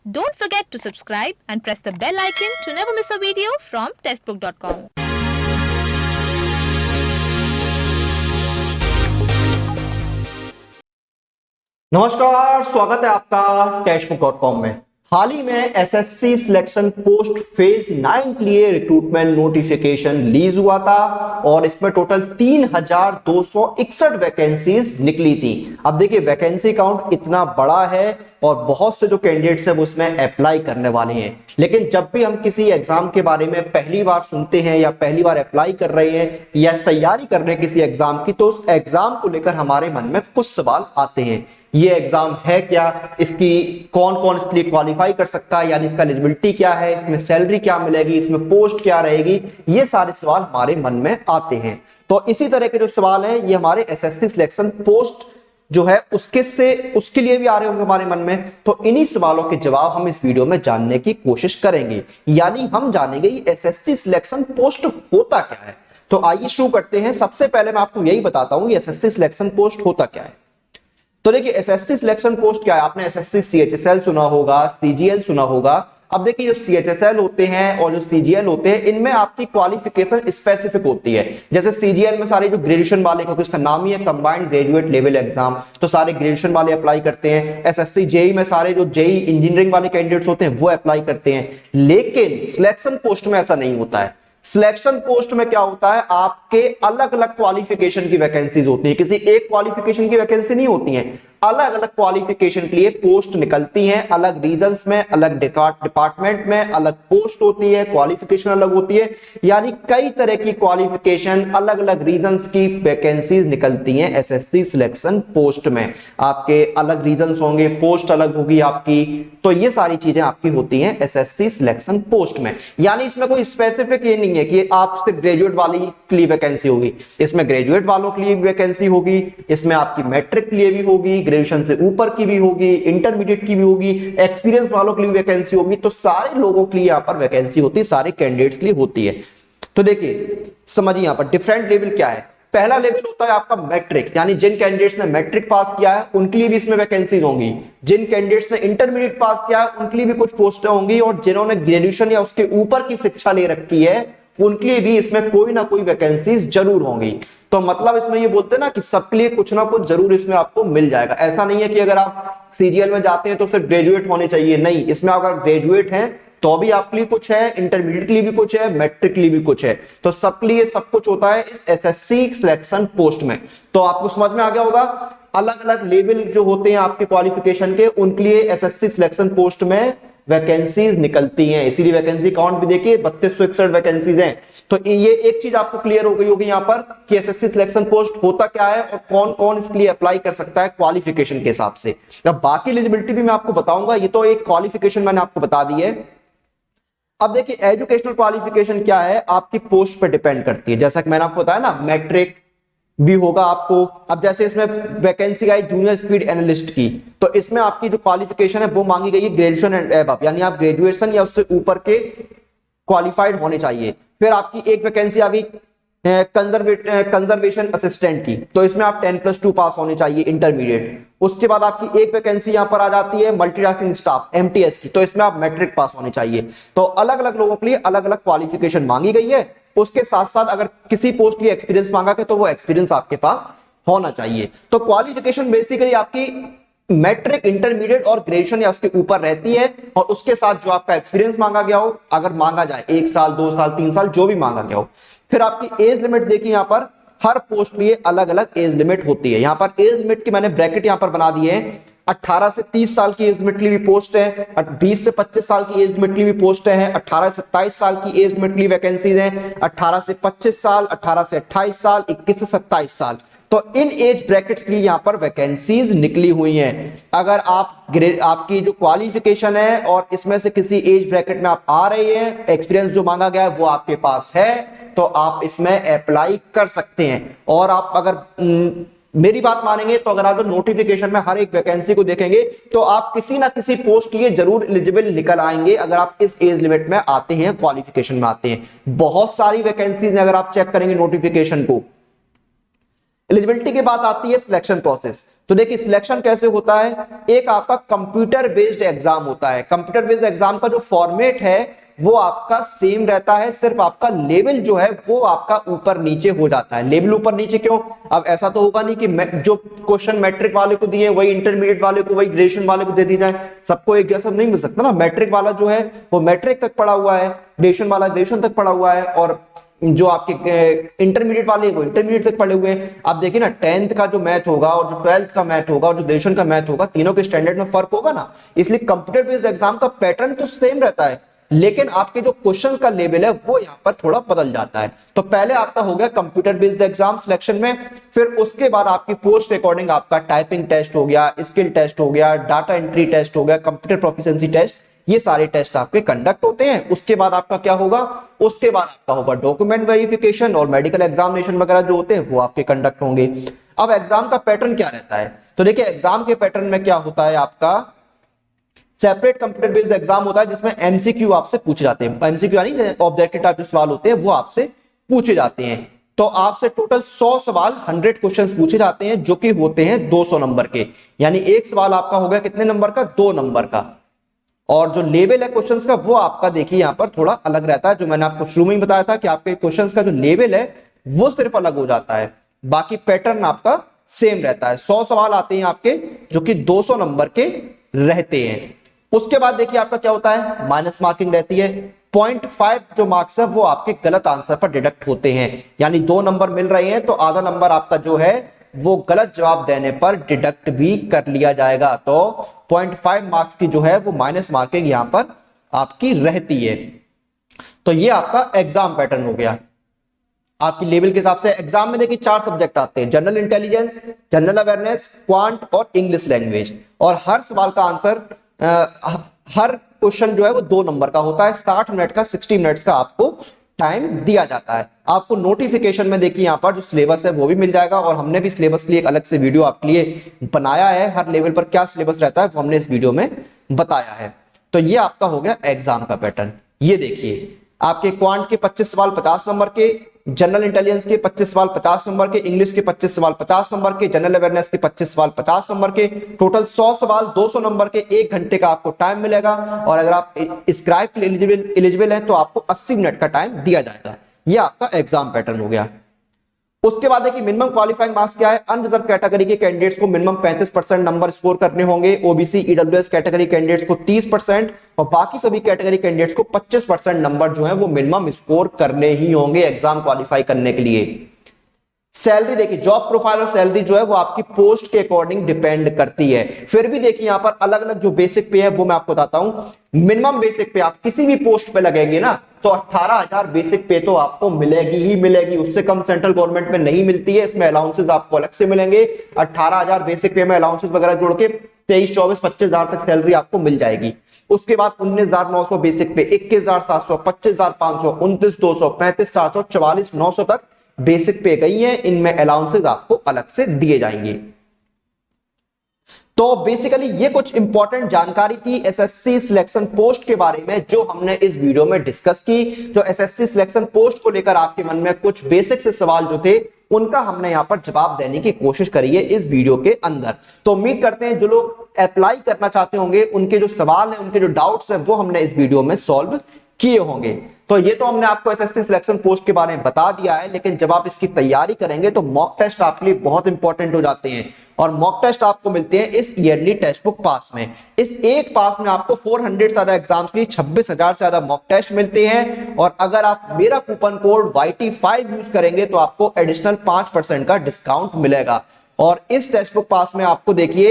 Don't forget to subscribe and press the bell icon to never miss a video from testbook.com. नमस्कार, स्वागत है आपका टेस्टबुक.com में। हाल ही में एसएससी सिलेक्शन पोस्ट फेज 9 के लिए रिक्रूटमेंट नोटिफिकेशन रिलीज हुआ था और इसमें टोटल 3261 वैकेंसीज निकली थी। अब देखिए वैकेंसी काउंट इतना बड़ा है और बहुत से जो कैंडिडेट्स हैं वो उसमें अप्लाई करने वाले हैं, लेकिन जब भी हम किसी एग्जाम के बारे में पहली बार सुनते हैं या पहली बार अप्लाई कर रहे हैं या तैयारी कर रहे हैं किसी एग्जाम की, तो उस एग्जाम को लेकर हमारे मन में कुछ सवाल आते हैं। ये एग्जाम है क्या, इसकी कौन कौन इसके लिए क्वालिफाई कर सकता है, यानी इसका एलिजिबिलिटी क्या है, इसमें सैलरी क्या मिलेगी, इसमें पोस्ट क्या रहेगी, ये सारे सवाल हमारे मन में आते हैं। तो इसी तरह के जो सवाल हैं ये हमारे एसएससी सिलेक्शन पोस्ट जो है उसके लिए भी आ रहे होंगे हमारे मन में। तो इन्हीं सवालों के जवाब हम इस वीडियो में जानने की कोशिश करेंगे, यानी हम जानेंगे ये एसएससी सिलेक्शन पोस्ट होता क्या है। तो आइए शुरू करते हैं। सबसे पहले मैं आपको यही बताता हूं एसएससी सिलेक्शन पोस्ट होता क्या है। तो देखिए एसएससी सिलेक्शन पोस्ट क्या है, आपने एसएससी सीएचएसएल सुना होगा, सीजीएल सुना होगा। अब देखिए जो सीएचएसएल होते हैं और जो सीजीएल होते हैं इनमें आपकी क्वालिफिकेशन स्पेसिफिक होती है। जैसे सीजीएल में सारे जो ग्रेजुएशन वाले, क्योंकि उसका नाम ही है कंबाइंड ग्रेजुएट लेवल एग्जाम, तो सारे ग्रेजुएशन वाले अप्लाई करते हैं। एसएससी जेई में सारे जो जेई इंजीनियरिंग वाले कैंडिडेट्स होते हैं वो अप्लाई करते हैं। लेकिन सिलेक्शन पोस्ट में ऐसा नहीं होता है। सिलेक्शन पोस्ट में क्या होता है, आपके अलग अलग क्वालिफिकेशन की वैकेंसीज होती है, किसी एक क्वालिफिकेशन की वैकेंसी नहीं होती है, अलग अलग क्वालिफिकेशन के लिए पोस्ट निकलती हैं। अलग रीजन्स में, अलग डिपार्टमेंट में अलग पोस्ट होती है, क्वालिफिकेशन अलग होती है, यानी कई तरह की क्वालिफिकेशन अलग अलग रीजन्स की वैकेंसीज निकलती हैं एसएससी सिलेक्शन पोस्ट में। आपके अलग रीजन्स होंगे, पोस्ट अलग होगी आपकी, तो ये सारी चीजें आपकी होती हैं एसएससी सिलेक्शन पोस्ट में। यानी इसमें कोई स्पेसिफिक ये नहीं है कि आप सिर्फ ग्रेजुएट वाली के लिए वैकेंसी होगी, इसमें ग्रेजुएट वालों के लिए भी वैकेंसी होगी, इसमें आपकी मैट्रिक के लिए भी होगी, ग्रेजुएशन से ऊपर की भी होगी, इंटरमीडिएट की भी होगी, एक्सपीरियंस वालों के लिए वैकेंसी होगी। तो सारे लोगों के लिए यहां पर वैकेंसी होती है, सारे कैंडिडेट्स के लिए होती है। तो देखिए समझिए यहां पर डिफरेंट लेवल क्या है। पहला लेवल होता है आपका मैट्रिक, यानी जिन कैंडिडेट्स ने मैट्रिक पास किया है उनके लिए भी इसमें वैकेंसीज होंगी। जिन कैंडिडेट्स ने इंटरमीडिएट पास किया है उनके लिए भी कुछ पोस्टें होंगी, और जिन्होंने ग्रेजुएशन या उसके ऊपर की शिक्षा ले रखी है उनके लिए भी इसमें कोई ना कोई वैकेंसीज जरूर होंगी। तो मतलब इसमें ये बोलते हैं ना कि सबके लिए कुछ ना कुछ जरूर इसमें आपको मिल जाएगा। ऐसा नहीं है कि अगर आप सीजीएल में जाते हैं तो सिर्फ ग्रेजुएट होने चाहिए, नहीं, इसमें अगर ग्रेजुएट हैं तो भी आपके लिए कुछ है, इंटरमीडिएट के लिए भी कुछ है, मैट्रिक के लिए भी कुछ है। तो सबके लिए सब कुछ होता है इस एसएससी सिलेक्शन पोस्ट में। तो आपको समझ में आ गया होगा अलग अलग लेवल जो होते हैं आपके क्वालिफिकेशन के, उनके लिए एसएससी सिलेक्शन पोस्ट में वैकेंसीज निकलती हैं। इसीलिए वैकेंसी काउंट भी देखिए 3261 वैकेंसीज हैं। तो ये एक चीज आपको क्लियर हो गई होगी यहां पर कि एसएससी सिलेक्शन पोस्ट होता क्या है और कौन कौन इसके लिए अप्लाई कर सकता है क्वालिफिकेशन के हिसाब से। अब बाकी एलिजिबिलिटी भी मैं आपको बताऊंगा, ये तो एक क्वालिफिकेशन मैंने आपको बता दी है। अब देखिए एजुकेशनल क्वालिफिकेशन क्या है, आपकी पोस्ट पर डिपेंड करती है। जैसा कि मैंने आपको बताया ना, मैट्रिक भी होगा आपको। अब जैसे इसमें वैकेंसी आई जूनियर स्पीड एनालिस्ट की, तो इसमें आपकी जो क्वालिफिकेशन है वो मांगी गई है ग्रेजुएशन एंड अबव, यानी आप ग्रेजुएशन या उससे ऊपर के क्वालिफाइड होने चाहिए। फिर आपकी एक वैकेंसी आ गई कंजर्वेशन असिस्टेंट की, तो इसमें आप 10+2 पास होने चाहिए इंटरमीडिएट। उसके बाद आपकी एक वैकेंसी यहां पर आ जाती है मल्टीटास्किंग स्टाफ एमटीएस की, तो इसमें आप मैट्रिक पास होने चाहिए। तो अलग अलग लोगों के लिए अलग अलग क्वालिफिकेशन मांगी गई है। उसके साथ साथ अगर किसी पोस्ट के लिए एक्सपीरियंस मांगा गया तो वो एक्सपीरियंस आपके पास होना चाहिए। तो क्वालिफिकेशन बेसिकली आपकी मैट्रिक, इंटरमीडिएट और ग्रेजुएशन या उसके ऊपर रहती है, और उसके साथ जो आपका एक्सपीरियंस मांगा गया हो, अगर मांगा जाए 1 साल 2 साल 3 साल जो भी मांगा गया हो। फिर आपकी एज लिमिट देखिए, यहां पर हर पोस्ट के लिए अलग अलग एज लिमिट होती है। यहां पर एज लिमिट की मैंने ब्रैकेट यहां पर बना दी है। 18 से 30 साल की एज लिमिट के लिए भी पोस्ट है, 20 से 25 साल की एज लिमिट के लिए भी पोस्ट है, 18 से 27 साल की एज लिमिट के लिए वैकेंसीज हैं, 18 से 25 साल, 18 से 28 साल, 21 से 27 साल। तो इन एज ब्रैकेट्स के लिए यहां पर वैकेंसीज निकली हुई हैं। अगर आपकी जो क्वालिफिकेशन है और इसमें से किसी एज ब्रैकेट में आप आ रहे हैं, एक्सपीरियंस जो मांगा गया है वो आपके पास है, तो आप इसमें अप्लाई कर सकते हैं। और आप अगर मेरी बात मानेंगे तो अगर आप नोटिफिकेशन में हर एक वैकेंसी को देखेंगे तो आप किसी ना किसी पोस्ट के लिए जरूर एलिजिबल निकल आएंगे अगर आप इस एज लिमिट में आते हैं, क्वालिफिकेशन में आते हैं। बहुत सारी वैकेंसीज अगर आप चेक करेंगे नोटिफिकेशन को, एलिजिबिलिटी के बाद आती है सिलेक्शन प्रोसेस। तो देखिए सिलेक्शन कैसे होता है, एक आपका कंप्यूटर बेस्ड एग्जाम होता है। कंप्यूटर बेस्ड एग्जाम का जो फॉर्मेट है वो आपका सेम रहता है, सिर्फ आपका लेवल जो है वो आपका ऊपर नीचे हो जाता है। लेवल ऊपर नीचे क्यों? अब ऐसा तो होगा नहीं कि जो क्वेश्चन मैट्रिक वाले को दिए वही इंटरमीडिएट वाले को, वही ग्रेजुएशन वाले को दे दी जाए, सबको एक जैसा नहीं मिल सकता ना। मैट्रिक वाला जो है वो मैट्रिक तक पढ़ा हुआ है, ग्रेजुएशन वाला ग्रेजुएशन तक पढ़ा हुआ है, और जो आपके इंटरमीडिएट वाले वो इंटरमीडिएट तक पढ़े हुए हैं। आप देखिए ना 10th का जो मैथ होगा और जो 12th का मैथ होगा और जो ग्रेजुएशन का मैथ होगा, तीनों के स्टैंडर्ड में फर्क होगा ना। इसलिए कंप्यूटर बेस्ड एग्जाम का पैटर्न तो सेम रहता है, लेकिन आपके जो क्वेश्चन का लेवल है वो यहां पर थोड़ा बदल जाता है। तो पहले आपका हो गया कंप्यूटर बेस्ड एग्जाम सिलेक्शन में, फिर उसके बाद आपकी पोस्ट अकॉर्डिंग आपका टाइपिंग टेस्ट हो गया, स्किल टेस्ट हो गया, डाटा एंट्री टेस्ट हो गया, कंप्यूटर प्रोफिशिएंसी टेस्ट, ये सारे टेस्ट आपके कंडक्ट होते हैं। उसके बाद आपका क्या होगा, उसके बाद आपका होगा डॉक्यूमेंट वेरिफिकेशन और मेडिकल एग्जामिनेशन वगैरह जो होते हैं वो आपके कंडक्ट होंगे। अब एग्जाम का पैटर्न क्या रहता है, तो देखिए एग्जाम के पैटर्न में क्या होता है, आपका सेपरेट कंप्यूटर बेस्ड एग्जाम होता है जिसमें एमसीक्यू आपसे पूछे जाते हैं। एमसीक्यू यानी ऑब्जेक्टिव टाइप जो सवाल होते हैं वो आपसे पूछे जाते हैं। तो आपसे टोटल 100 सवाल 100 क्वेश्चंस पूछे जाते हैं जो कि होते हैं 200 नंबर के, यानी एक सवाल आपका हो गया कितने नंबर का, 2 नंबर का। और जो लेवल है क्वेश्चंस का वो आपका देखिए यहां पर थोड़ा अलग रहता है। जो मैंने आपको शुरू में ही बताया था कि आपके क्वेश्चंस का जो लेवल है वो सिर्फ अलग हो जाता है, बाकी पैटर्न आपका सेम रहता है। 100 सवाल आते हैं आपके जो कि 200 नंबर के रहते हैं। उसके बाद देखिए आपका क्या होता है, माइनस मार्किंग रहती है। 0.5 जो मार्क्स है वो आपके गलत आंसर पर डिडक्ट होते हैं, यानी 2 नंबर मिल रहे हैं तो आधा नंबर आपका जो है वो गलत जवाब देने पर डिडक्ट भी कर लिया जाएगा। तो 0.5 मार्क्स की जो है वो माइनस मार्किंग यहां पर आपकी रहती है। तो ये आपका एग्जाम पैटर्न हो गया। आपकी लेवल के हिसाब से एग्जाम में देखिए 4 सब्जेक्ट आते हैं, general intelligence, general awareness, quant और इंग्लिश लैंग्वेज। और हर सवाल का आंसर हर क्वेश्चन जो है वो 2 नंबर का होता है। 60 मिनट का 60 मिनट्स का आपको टाइम दिया जाता है। आपको नोटिफिकेशन में देखिए यहां पर जो सिलेबस है वो भी मिल जाएगा, और हमने भी सिलेबस के लिए एक अलग से वीडियो आपके लिए बनाया है। हर लेवल पर क्या सिलेबस रहता है वो हमने इस वीडियो में बताया है। तो ये आपका हो गया एग्जाम का पैटर्न। ये देखिए आपके क्वांट के 25 सवाल 50 नंबर के, जनरल इंटेलिजेंस के 25 सवाल 50 नंबर के, इंग्लिश के 25 सवाल 50 नंबर के, जनरल अवेयरनेस के 25 सवाल 50 नंबर के, टोटल 100 सवाल 200 नंबर के। 1 घंटे का आपको टाइम मिलेगा, और अगर आप स्क्राइब के लिए एलिजिबल हैं तो आपको 80 मिनट का टाइम दिया जाएगा। ये आपका एग्जाम पैटर्न हो गया। उसके बाद देखिए मिनिमम क्वालिफाइंग मार्क्स क्या है। अनरिजर्व कैटेगरी के कैंडिडेट्स को मिनिमम 35% नंबर स्कोर करने होंगे, ओबीसी ईडब्ल्यूएस कैटेगरी कैंडिडेट्स को 30% और बाकी सभी कैटेगरी कैंडिडेट्स को 25% नंबर जो है वो मिनिमम स्कोर करने ही होंगे एग्जाम क्वालिफाई करने के लिए। सैलरी देखिए, जॉब प्रोफाइल और सैलरी जो है वो आपकी पोस्ट के अकॉर्डिंग डिपेंड करती है। फिर भी देखिए यहां पर अलग अलग जो बेसिक पे है वो मैं आपको बताता हूं। मिनिमम बेसिक पे आप किसी भी पोस्ट पे लगेंगे ना तो 18,000 बेसिक पे तो आपको मिलेगी ही मिलेगी, उससे कम सेंट्रल गवर्नमेंट में नहीं मिलती है। इसमें अलाउंसेस आपको अलग से मिलेंगे। 18,000 बेसिक पे में अलाउंसेस वगैरह जोड़ के 23, 24, 25,000 तक सैलरी आपको मिल जाएगी। उसके बाद 19,900 बेसिक पे, 21,700, 25,500, 29,200, 35,400, 44,900 तक बेसिक पे गई है। इनमें अलाउंसेस आपको अलग से दिए जाएंगे। तो बेसिकली ये कुछ इंपॉर्टेंट जानकारी थी एसएससी सिलेक्शन पोस्ट के बारे में जो हमने इस वीडियो में डिस्कस की। जो एसएससी सिलेक्शन पोस्ट को लेकर आपके मन में कुछ बेसिक से सवाल जो थे उनका हमने यहां पर जवाब देने की कोशिश करी है इस वीडियो के अंदर। तो उम्मीद करते हैं जो लोग अप्लाई करना चाहते होंगे उनके जो सवाल हैं, उनके जो डाउट्स हैं वो हमने इस वीडियो में सॉल्व किए होंगे। तो ये तो हमने आपको एसएससी सिलेक्शन पोस्ट के बारे में बता दिया है, लेकिन जब आप इसकी तैयारी करेंगे तो मॉक टेस्ट आपके लिए बहुत इंपॉर्टेंट हो जाते हैं। और मॉक टेस्ट आपको मिलते हैं इस ईयरली टेक्स्ट बुक पास में। इस एक पास में आपको 400 से ज्यादा एग्जाम्स के लिए 26,000 से ज्यादा मॉक टेस्ट मिलते हैं। और अगर आप मेरा कूपन कोड YT5 यूज करेंगे तो आपको एडिशनल 5% का डिस्काउंट मिलेगा। और इस टेक्स्ट बुक पास में आपको देखिए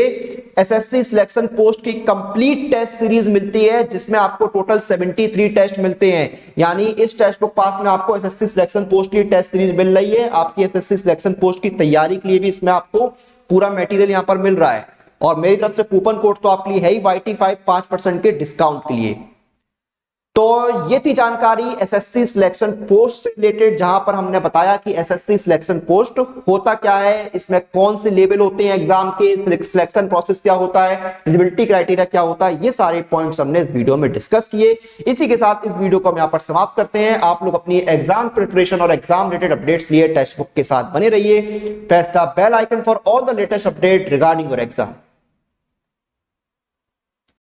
एसएससी सिलेक्शन पोस्ट की कंप्लीट टेस्ट सीरीज मिलती है जिसमें आपको टोटल 73 टेस्ट मिलते हैं। यानी इस टेक्स्ट बुक पास में आपको एसएससी सिलेक्शन पोस्ट की टेस्ट सीरीज मिल रही है। आपकी एसएससी सिलेक्शन पोस्ट की तैयारी के लिए भी इसमें आपको पूरा मटेरियल यहां पर मिल रहा है। और मेरी तरफ से कूपन कोड तो आपके लिए है ही YT5 5% के डिस्काउंट के लिए। तो ये थी जानकारी एसएससी सिलेक्शन पोस्ट से रिलेटेड, जहां पर हमने बताया कि एसएससी सिलेक्शन पोस्ट होता क्या है, इसमें कौन से लेवल होते हैं एग्जाम के, सिलेक्शन प्रोसेस क्या होता है, एलिजिबिलिटी क्राइटेरिया क्या होता है, ये सारे पॉइंट्स हमने इस वीडियो में डिस्कस किए। इसी के साथ इस वीडियो को हम यहाँ पर समाप्त करते हैं। आप लोग अपनी एग्जाम प्रिपरेशन और एग्जाम रिलेटेड अपडेट्स लिए टेक्स्ट बुक के साथ बने रहिए। Press the bell icon for all the latest update regarding your exam.